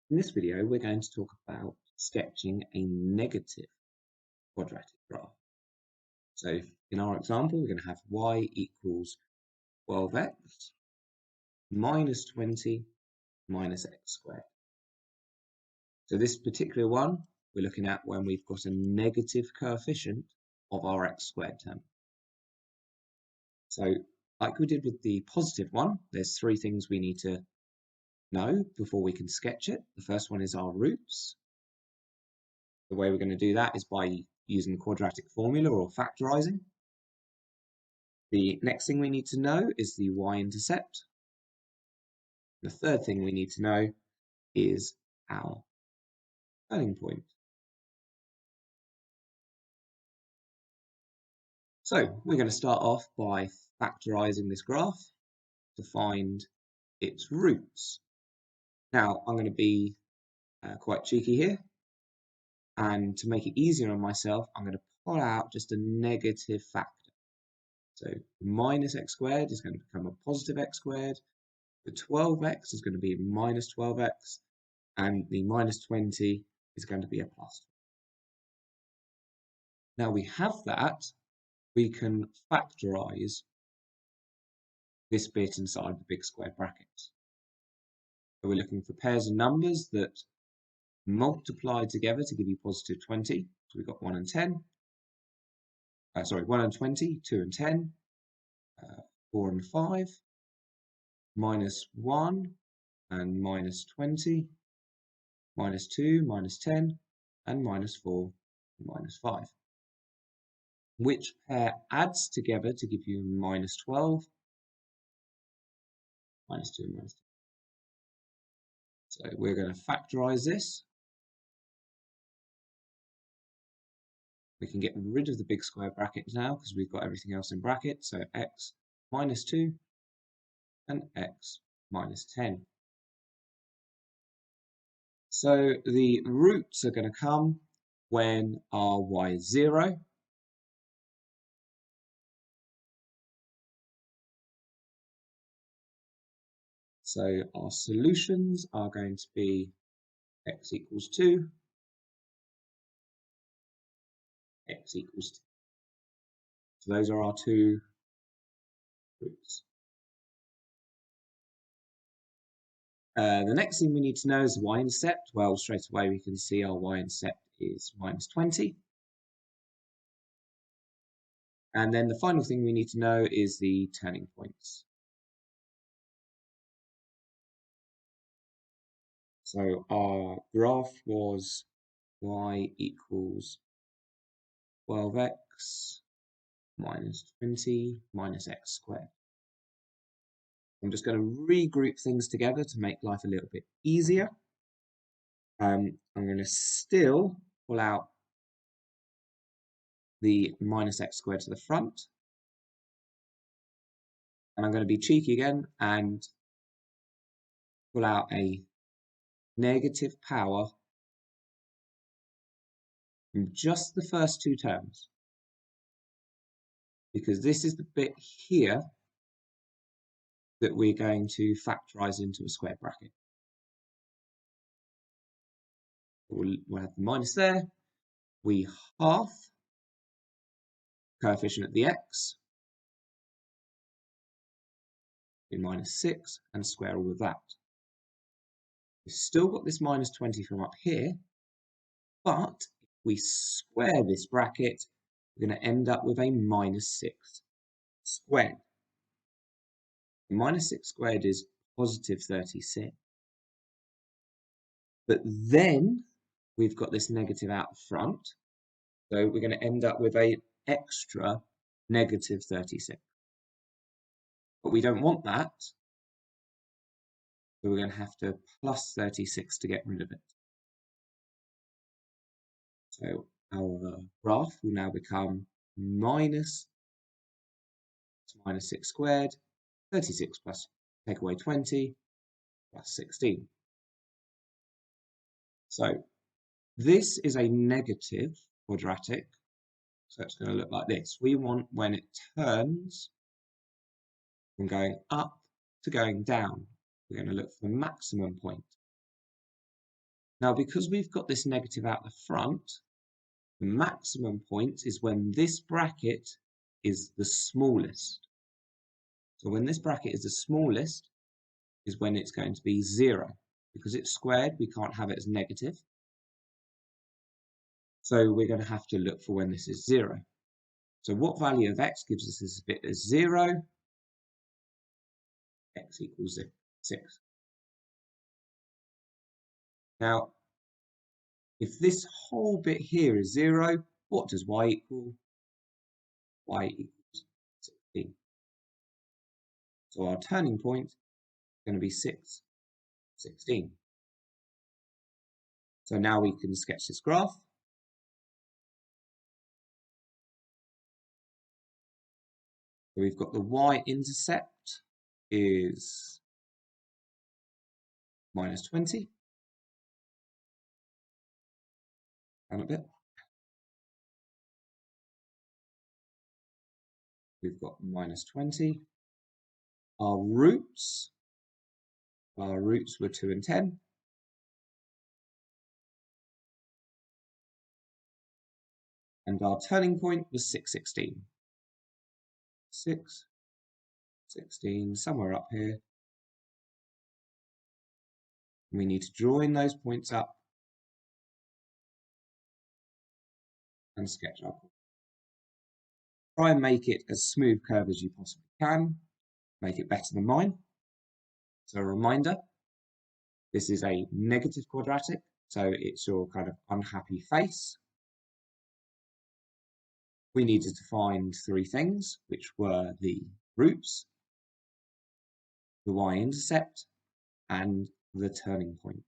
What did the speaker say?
In this video, we're going to talk about sketching a negative quadratic graph. So in our example, we're going to have y equals 12x minus 20 minus x squared. So this particular one, we're looking at when we've got a negative coefficient of our x squared term. So like we did with the positive one, there's three things we need to know before we can sketch it. The first one is our roots. The way we're going to do that is by using the quadratic formula or factorizing. The next thing we need to know is the y-intercept. The third thing we need to know is our turning point. So we're going to start off by factorizing this graph to find its roots. Now I'm going to be quite cheeky here, and to make it easier on myself, I'm going to pull out just a negative factor. So minus x squared is going to become a positive x squared. The 12x is going to be minus 12x, and the minus 20 is going to be a plus. Now we have that, we can factorize this bit inside the big square brackets. So we're looking for pairs of numbers that multiply together to give you positive 20. So we've got 1 and 10. 1 and 20, 2 and 10, 4 and 5, minus 1 and minus 20, minus 2, minus 10, and minus 4 and minus 5. Which pair adds together to give you minus 12, minus 2, minus 2. So we're going to factorize this. We can get rid of the big square brackets now because we've got everything else in brackets. So x minus 2 and x minus 10. So the roots are going to come when our y is 0. So our solutions are going to be x equals 2, x equals 2. So those are our two roots. The next thing we need to know is the y-intercept. Well, straight away we can see our y-intercept is minus 20. And then the final thing we need to know is the turning points. So our graph was y equals 12x minus 20 minus x squared. I'm just going to regroup things together to make life a little bit easier. I'm going to still pull out the minus x squared to the front. And I'm going to be cheeky again and pull out a negative power from just the first two terms. Because this is the bit here that we're going to factorize into a square bracket. We'll have the minus there. We half coefficient at the x, be minus 6, and square all of that. We've still got this minus 20 from up here, but if we square this bracket, we're going to end up with a minus 6 squared. The minus 6 squared is positive 36. But then we've got this negative out front, so we're going to end up with an extra negative 36. But we don't want that, so we're going to have to plus 36 to get rid of it. So our graph will now become minus 6 squared, 36 plus, take away 20, plus 16. So this is a negative quadratic, so it's going to look like this. We want when it turns from going up to going down, we're going to look for the maximum point. Now, because we've got this negative out the front, the maximum point is when this bracket is the smallest. So when this bracket is the smallest is when it's going to be 0. Because it's squared, we can't have it as negative. So we're going to have to look for when this is 0. So what value of x gives us this bit as 0? X equals 6. Now, if this whole bit here is 0, what does y equal? Y equals 16. So our turning point is going to be 6, 16. So now we can sketch this graph. So we've got the y-intercept is minus 20. Down a bit. We've got minus 20. Our roots were 2 and 10. And our turning point was 6, 16. 6, 16, somewhere up here. We need to join those points up and sketch our point. Try and make it as smooth curve as you possibly can. Make it better than mine. So a reminder, this is a negative quadratic, so it's your kind of unhappy face. We needed to find 3 things, which were the roots, the y-intercept, and the turning point.